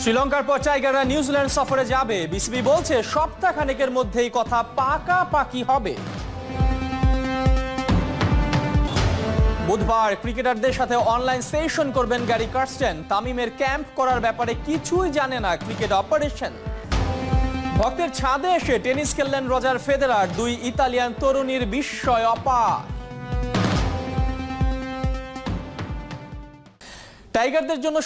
শ্রীলঙ্কার পর টাইগাররা নিউজিল্যান্ড সফরে যাবে। বিসিবি বলছে সপ্তাহখানেকের মধ্যেই কথা পাকাপাকি হবে। বুধবার ক্রিকেটারদের সাথে অনলাইন সেশন করবেন গ্যারি কার্স্টেন। তামিমের ক্যাম্প করার ব্যাপারে কিছুই জানে না ক্রিকেট অপারেশন। ভক্তের ছাদে এসে টেনিস খেললেন রজার ফেদেরার। দুই ইতালিয়ান তরুণীর বিস্ময় অপার। টাইগারদের জন্য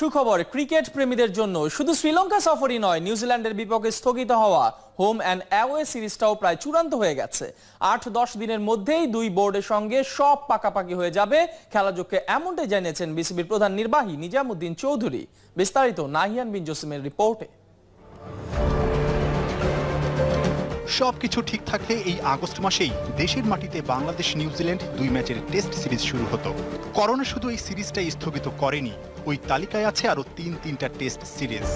সুখবর ক্রিকেট প্রেমীদের জন্য। শুধু শ্রীলঙ্কা সফরই নয়, নিউজিল্যান্ডের বিপক্ষে স্থগিত হওয়া হোম অ্যান্ড অ্যাওয়ে সিরিজটাও প্রায় চূড়ান্ত হয়ে গেছে। ৮-১০ দিনের মধ্যেই দুই বোর্ডের সঙ্গে সব পাকাপাকি হয়ে যাবে খেলাযোগকে, এমনটাই জানিয়েছেন বিসিবির প্রধান নির্বাহী নিজামুদ্দিন চৌধুরী। বিস্তারিত নাহিয়ান বিন জসিমের রিপোর্টে। সবকিছু ঠিক থাকলে এই আগস্ট মাসেই দেশের মাটিতে বাংলাদেশ নিউজিল্যান্ড ২ ম্যাচের টেস্ট সিরিজ শুরু হতো। করোনা শুধু এই সিরিজটাই স্থগিত করেনি, ওই তালিকায় আছে আরো তিনটা টেস্ট সিরিজ।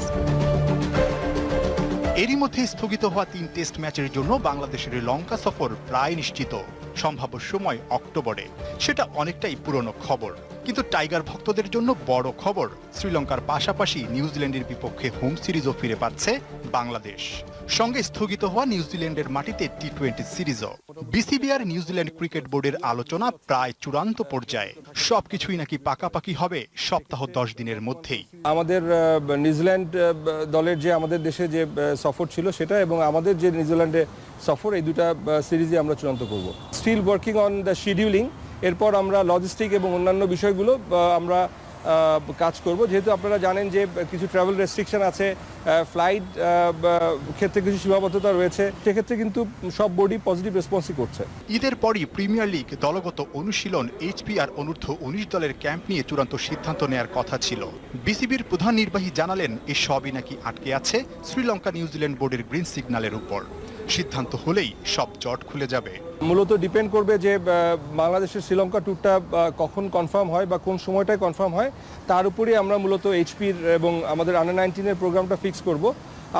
এরই মধ্যে স্থগিত হওয়া ৩ টেস্ট ম্যাচের জন্য বাংলাদেশের লঙ্কা সফর প্রায় নিশ্চিত। সম্ভাব্য সময় অক্টোবরে। সেটা অনেকটাই পুরনো খবর, কিন্তু টাইগার ভক্তদের জন্য বড় খবর, শ্রীলঙ্কার পাশাপাশি নিউজিল্যান্ডের বিপক্ষে হোম সিরিজও ফিরে পাচ্ছে বাংলাদেশ। সঙ্গে স্থগিত হওয়া নিউজিল্যান্ডের মাটিতে টি-20 সিরিজও। বিসিবি আর নিউজিল্যান্ড ক্রিকেট বোর্ডের আলোচনা প্রায় চূড়ান্ত পর্যায়ে। সবকিছুই নাকি পাকাপাকি হবে সপ্তাহ ১০ দিনের মধ্যেই। আমাদের নিউজিল্যান্ড দলের যে আমাদের দেশে যে সফর ছিল সেটা এবং আমাদের যে নিউজিল্যান্ডে সফর, এই দুটা সিরিজে আমরা চূড়ান্ত করব। Still working on the scheduling. এরপর আমরা লজিস্টিক এবং অন্যান্য বিষয়গুলো আমরা কাজ করব। যেহেতু আপনারা জানেন যে কিছু ট্রাভেল রেস্ট্রিকশন আছে, ফ্লাইট ক্ষেত্রে কিছু সীমাবদ্ধতা রয়েছে, সেক্ষেত্রে কিন্তু সব বোর্ডই পজিটিভ রেসপন্সই করছে। ঈদের পরই প্রিমিয়ার লিগ, দলগত অনুশীলন, এইচপিআর অনূর্ধ্ব ১৯ দলের ক্যাম্প নিয়ে চূড়ান্ত সিদ্ধান্ত নেয়ার কথা ছিল। বিসিবির প্রধান নির্বাহী জানালেন, এই সবই নাকি আটকে আছে শ্রীলঙ্কা নিউজিল্যান্ড বোর্ডের গ্রিন সিগন্যালের উপর। সিদ্ধান্ত হলেই সব জট খুলে যাবে। মূলত ডিপেন্ড করবে যে বাংলাদেশের শ্রীলঙ্কা ট্যুরটা কখন কনফার্ম হয় বা কোন সময়টায় কনফার্ম হয়, তার উপরেই আমরা মূলত এইচপির এবং আমাদের আন্ডার-19 প্রোগ্রামটা ফিক্স করব।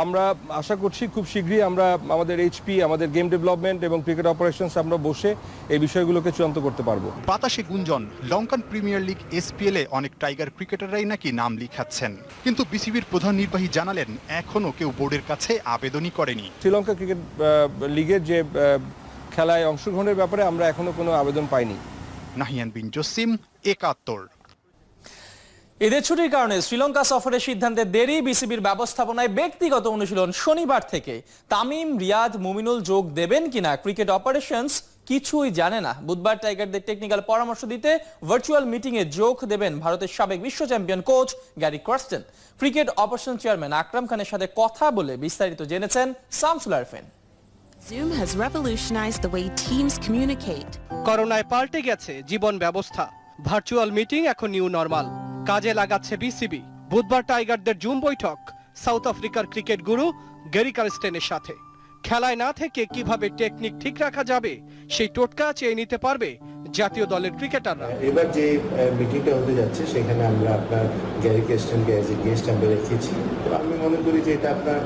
আমরা আশা করছি খুব শীঘ্রই আমরা আমাদের এইচপি, আমাদের গেম ডেভেলপমেন্ট এবং ক্রিকেট অপারেশনস আমরা বসে এই বিষয়গুলোকে চূড়ান্ত করতে পারবো। বাতাসে গুঞ্জন, লঙ্কান প্রিমিয়ার লিগ এসপিএলে অনেক টাইগার ক্রিকেটাররাই নাকি নাম লিখাচ্ছেন, কিন্তু বিসিবির প্রধান নির্বাহী জানালেন এখনো কেউ বোর্ডের কাছে আবেদনই করেনি। শ্রীলঙ্কা ক্রিকেট লিগের যে খেলায় অংশগ্রহণের ব্যাপারে আমরা এখনো কোনো আবেদন পাইনি। নাহিয়ান বিন জসিম, একাত্তর। ঈদের ছুটির কারণে শ্রীলঙ্কা সফরের সিদ্ধান্তে দেরি। বিসিবির ব্যবস্থাপনায় ব্যক্তিগত অনুশীলন শনিবার থেকে। তামিম, রিয়াদ, মুমিনুল যোগ দেবেন কিনা ক্রিকেট অপারেশনস কিছুই জানে না। বুধবার টাইগারদের টেকনিক্যাল পরামর্শ দিতে ভার্চুয়াল মিটিংয়ে যোগ দেবেন ভারতের সাবেক বিশ্ব champion coach Gary Kirsten. Cricket operation chairman Akram খানের সাথে কথা বলে বিস্তারিত জেনেছেন Shamsul Arfin. Zoom has revolutionized the way teams communicate. করোনায় পাল্টে গেছে জীবন ব্যবস্থা। ভার্চুয়াল মিটিং এখন নিউ নরমাল। কাজে লাগাচ্ছে বিসিবি। বুধবার টাইগারদের জুম বৈঠক সাউথ আফ্রিকার ক্রিকেট গুরু গ্যারি কার্স্টেনের সাথে। খেলায় না থেকে কিভাবে টেকনিক ঠিক রাখা যাবে সেই টোটকা চেয়ে নিতে পারবে জাতীয় দলের ক্রিকেটাররা। এবার যে মিটিংটা হতে যাচ্ছে সেখানে আমরা আপনার গ্যারি কার্স্টেনকে অ্যাজ এ গেস্ট আমরা রেখেছি। তো আমি মনে করি যে এটা আপনার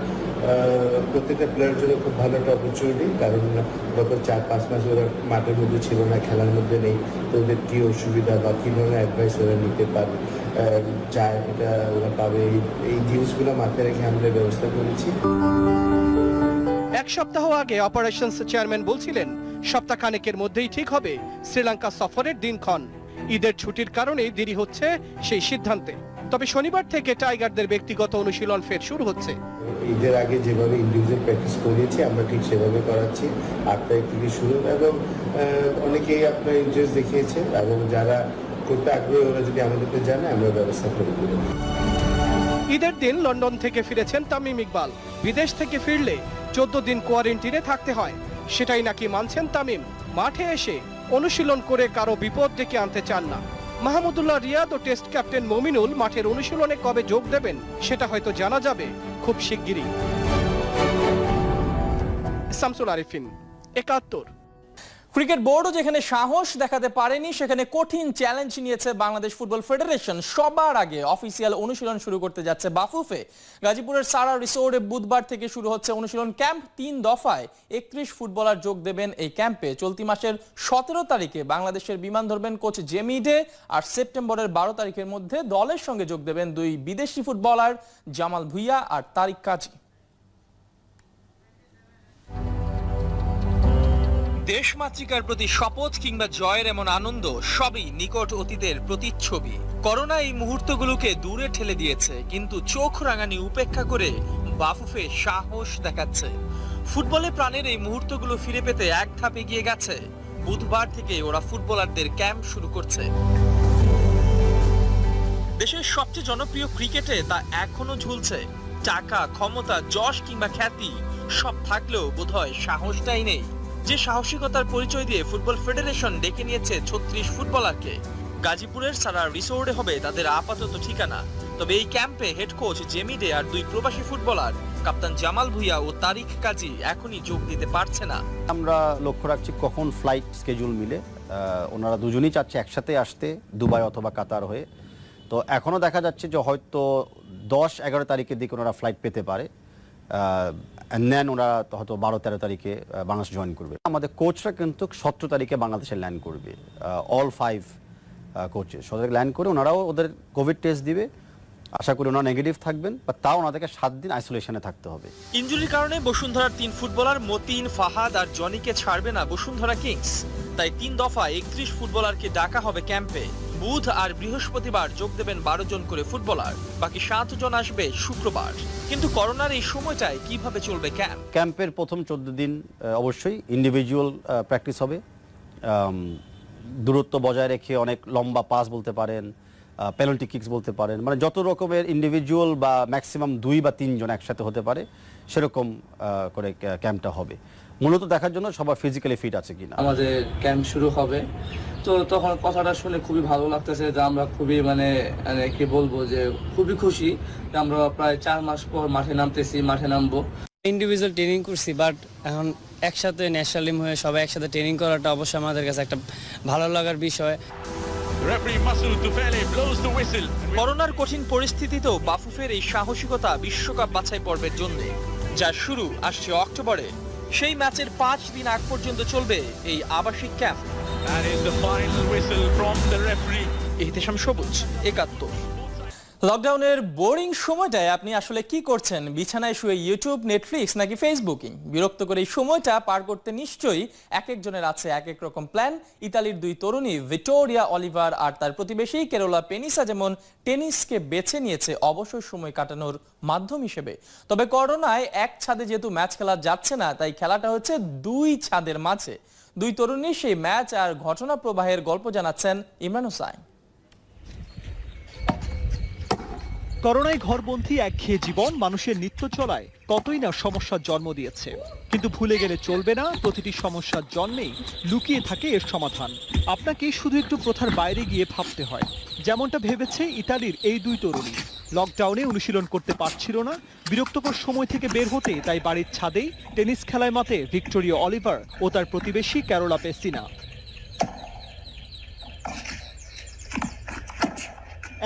প্রত্যেকটা প্লেয়ারের জন্য খুব ভালো একটা অপরচুনিটি, কারণ গত ৪-৫ মাস ওরা মাঠের মধ্যে ছিল না, খেলার মধ্যে নেই। তো ওদের কী অসুবিধা বা কী ধরনের অ্যাডভাইস ওরা নিতে পারে চায়, এটা ওরা পাবে। এই জিনিসগুলো মাথায় রেখে আমরা ব্যবস্থা করেছি। এক সপ্তাহ আগে অপারেশনস চেয়ারম্যান বলছিলেন সপ্তাহখানেকের মধ্যেই ঠিক হবে শ্রীলঙ্কা সফরের দিনক্ষণ। ঈদের ছুটির কারণে দেরি হচ্ছে সেই সিদ্ধান্তে। তবে শনিবার থেকে টাইগারদের ব্যক্তিগত অনুশীলন ফের শুরু হচ্ছে। ঈদের আগে যেভাবে ইন্ডিভিজুয়াল প্র্যাকটিস করিয়েছি আমরা ঠিক সেভাবে করাচ্ছি। ৮ তারিখ থেকে শুরু, এবং অনেকেই আপনার ইন্টারেস্ট দেখিয়েছে, এবং যারা করতে আগ্রহী ওরা যদি আমাদেরকে জানে আমরা ব্যবস্থা করে দেব। ঈদের দিন লন্ডন থেকে ফিরেছেন তামিম ইকবাল। বিদেশ থেকে ফিরলে 14 দিন কোয়ারেন্টিনে থাকতে হয়, সেটাই নাকি মানছেন তামিম। মাঠে এসে অনুশীলন করে কারো বিপদ ডেকে আনতে চান না। মাহমুদুল্লাহ রিয়াদ ও টেস্ট ক্যাপ্টেন মুমিনুল মাঠের অনুশীলনে কবে যোগ দেবেন সেটা হয়তো জানা যাবে খুব শিগগিরই। শামসুল আরিফিন, একাত্তর। ক্রিকেট বোর্ডও যেখানে সাহস দেখাতে পারেনি সেখানে কঠিন চ্যালেঞ্জ নিয়েছে বাংলাদেশ ফুটবল ফেডারেশন। সবার আগে অফিসিয়াল অনুশীলন শুরু করতে যাচ্ছে বাফুফে। গাজীপুরের সারা রিসোর্টে বুধবার থেকে শুরু হচ্ছে অনুশীলন ক্যাম্প। 3 দফায় 31 ফুটবলার যোগ দেবেন এই ক্যাম্পে। চলতি মাসের 17 তারিখে বাংলাদেশের বিমান ধরবেন কোচ জেমি ডে, আর সেপ্টেম্বরের 12 তারিখের মধ্যে দলের সঙ্গে যোগ দেবেন 2 বিদেশি ফুটবলার জামাল ভুঁইয়া আর তারিক কাজী। দেশমাতৃকার প্রতি শপথ কিংবা জয়ের এমন আনন্দ সবই নিকট অতীতের প্রতিচ্ছবি। করোনা এই মুহূর্তগুলোকে দূরে ঠেলে দিয়েছে, কিন্তু চোখ রাঙানি উপেক্ষা করে বাফুফে সাহস দেখাচ্ছে। ফুটবলে প্রাণের এই মুহূর্তগুলো ফিরে পেতে এক ধাপ এগিয়ে গেছে। বুধবার থেকে ওরা ফুটবলারদের ক্যাম্প শুরু করছে। দেশের সবচেয়ে জনপ্রিয় ক্রিকেটে তা এখনো ঝুলছে। টাকা, ক্ষমতা, যশ কিংবা খ্যাতি সব থাকলেও বোধহয় সাহসটাই নেই। যে সাহসিকতার পরিচয় দিয়ে ফুটবল ফেডারেশন ডেকে নিয়েছে 36 ফুটবলারকে। গাজীপুরের সারা রিসোর্টে হবে তাদের আপাতত ঠিকানা। তবে এই ক্যাম্পে হেড কোচ জেমি ডে আর 2 প্রবাসী ফুটবলার কাপ্তান জামাল ভুঁইয়া ও তারিক কাজী এখনই যোগ দিতে পারছে না। আমরা লক্ষ্য রাখছি কখন ফ্লাইট স্কেজুল মিলে। ওনারা দুজনেই চাচ্ছে একসাথে আসতে, দুবাই অথবা কাতার হয়ে। তো এখনও দেখা যাচ্ছে যে হয়তো 10-11 তারিখের দিকে ওনারা ফ্লাইট পেতে পারে। নেন ওনারা হয়তো 12-13 তারিখে বাংলাদেশ জয়েন করবে। আমাদের কোচরা কিন্তু 17 তারিখে বাংলাদেশে ল্যান্ড করবে। অল 5 কোচেস ল্যান্ড করে ওনারাও ওদের কোভিড টেস্ট দিবে। আশা করি ওনারা নেগেটিভ থাকবেন, বা তাও ওনাদেরকে 7 দিন আইসোলেশনে থাকতে হবে। ইনজুরির কারণে বসুন্ধরার 3 ফুটবলার মতিন, ফাহাদ আর জনিকে ছাড়বে না বসুন্ধরা কিংস। তাই 3 দফা 31 ফুটবলারকে ডাকা হবে ক্যাম্পে। বুধ আর বৃহস্পতিবার যোগ দেবেন 12 জন করে ফুটবলার, বাকি 7 জন আসবে শুক্রবার। কিন্তু করোনার এই সময়টায় কিভাবে চলবে ক্যাম্প? ক্যাম্পের প্রথম 14 দিন অবশ্যই ইন্ডিভিজুয়াল প্র্যাকটিস হবে। দূরত্ব বজায় রেখে অনেক লম্বা পাস বলতে পারেন, পেনাল্টি কিকস বলতে পারেন, মানে যত রকমের ইন্ডিভিজুয়াল বা ম্যাক্সিমাম 2 বা 3 জন একসাথে হতে পারে সেরকম করে ক্যাম্পটা হবে। মূলত দেখার জন্য সবাই ফিজিক্যালি ফিট আছে কিনা। আমাদের ক্যাম্প শুরু হবে, তো তখন কথাটা শুনে খুবই ভালো লাগতেছে যে আমরা খুবই মানে কি বলবো যে খুবই খুশি যে আমরা প্রায় 4 মাস পর মাঠে নামবো। ইন্ডিভিজুয়াল ট্রেনিং করছি, বাট এখন একসাথে ন্যাশনাল টিম হয়ে সবাই একসাথে ট্রেনিং করাটা অবশ্যই আমাদের কাছে একটা ভালো লাগার বিষয়। করোনার কঠিন পরিস্থিতিতেও বাফুফের এই সাহসিকতা বিশ্বকাপ বাছাই পর্বের জন্য, যার শুরু আসছে অক্টোবরে। সেই ম্যাচের 5 দিন আগ পর্যন্ত চলবে এই আবাসিক ক্যাম্প। ইহতেশাম সবুজ, 71। লকডাউনের বোরিং সময়টায় আপনি আসলে কি করছেন? বিছানায় শুয়ে ইউটিউব, নেটফ্লিক্স নাকি ফেসবুকিং? বিরক্ত করে এই সময়টা পার করতে নিশ্চয়ই এক একজনের আছে এক এক রকম প্ল্যান। ইতালির 2 তরুণী ভিক্টোরিয়া অলিভার আর তার প্রতিবেশী কেরোলা পেনিসা যেমন টেনিসকে বেছে নিয়েছে অবসর সময় কাটানোর মাধ্যম হিসেবে। তবে করোনায় এক ছাদে যেহেতু ম্যাচ খেলা যাচ্ছে না, তাই খেলাটা হচ্ছে 2 ছাদের মাঝে। 2 তরুণী সেই ম্যাচ আর ঘটনা প্রবাহের গল্প জানাচ্ছেন ইমরান হোসাইন। করোনায় ঘরবন্দি একঘেয়ে জীবন মানুষের নিত্য চলায় কতই না সমস্যার জন্ম দিয়েছে, কিন্তু ভুলে গেলে চলবে না, প্রতিটি সমস্যার জন্মেই লুকিয়ে থাকে এর সমাধান। আপনাকে শুধু একটু প্রথার বাইরে গিয়ে ভাবতে হয়, যেমনটা ভেবেছে ইতালির এই 2 তরুণী। লকডাউনে অনুশীলন করতে পারছিল না, বিরক্তকর সময় থেকে বের হতে তাই বাড়ির ছাদেই টেনিস খেলায় মাতে ভিক্টোরিয়া অলিভার ও তার প্রতিবেশী ক্যারোলা পেসিনা।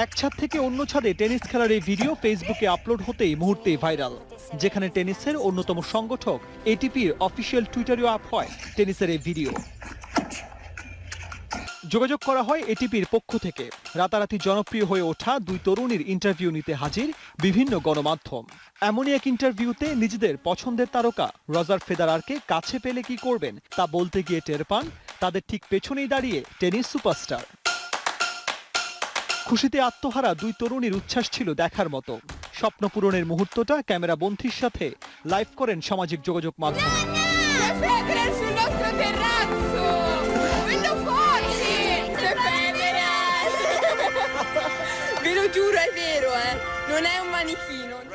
এক ছাদ থেকে অন্য ছাদে টেনিস খেলার এই ভিডিও ফেসবুকে আপলোড হতেই মুহূর্তেই ভাইরাল। যেখানে টেনিসের অন্যতম সংগঠক এটিপির অফিসিয়াল টুইটারেও আপ হয় টেনিসের এই ভিডিও। যোগাযোগ করা হয় এটিপির পক্ষ থেকে। রাতারাতি জনপ্রিয় হয়ে ওঠা 2 তরুণীর ইন্টারভিউ নিতে হাজির বিভিন্ন গণমাধ্যম। এমনই এক ইন্টারভিউতে নিজেদের পছন্দের তারকা রজার ফেদারারকে কাছে পেলে কি করবেন তা বলতে গিয়ে টের পান তাদের ঠিক পেছনেই দাঁড়িয়ে টেনিস সুপারস্টার। খুশিতে আত্মহারা 2 তরুণীর উচ্ছ্বাস ছিল দেখার মতো। স্বপ্ন পূরণের মুহূর্তটা ক্যামেরা বন্ধীর সাথে লাইভ করেন সামাজিক যোগাযোগ মাধ্যমে।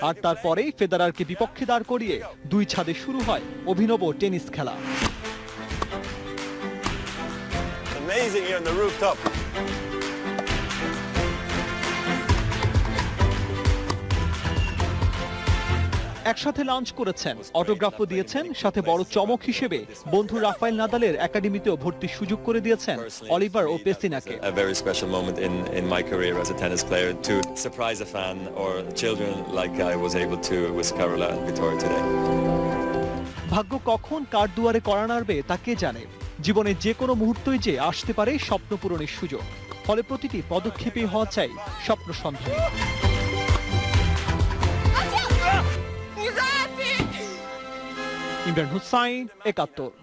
আর তারপরেই ফেদারারকে বিপক্ষে দাঁড় করিয়ে 2 ছাদে শুরু হয় অভিনব টেনিস খেলা। একসাথে লাঞ্চ করেছেন, অটোগ্রাফও দিয়েছেন, সাথে বড় চমক হিসেবে বন্ধু রাফায়েল নাদালের একাডেমিতেও ভর্তির সুযোগ করে দিয়েছেন অলিভার ও পেসিনাকে। A very special moment in my career as a tennis player to surprise a fan or children like I was able to with Carola and Victoria today. ভাগ্য কখন কার দুয়ারে কড়া নাড়বে তা কে জানে। জীবনের যে কোনো মুহূর্তই যে আসতে পারে স্বপ্ন পূরণের সুযোগ, ফলে প্রতিটি পদক্ষেপেই হওয়া চাই স্বপ্ন সন্ধানী। ইমরান হুসাইন, ৭১।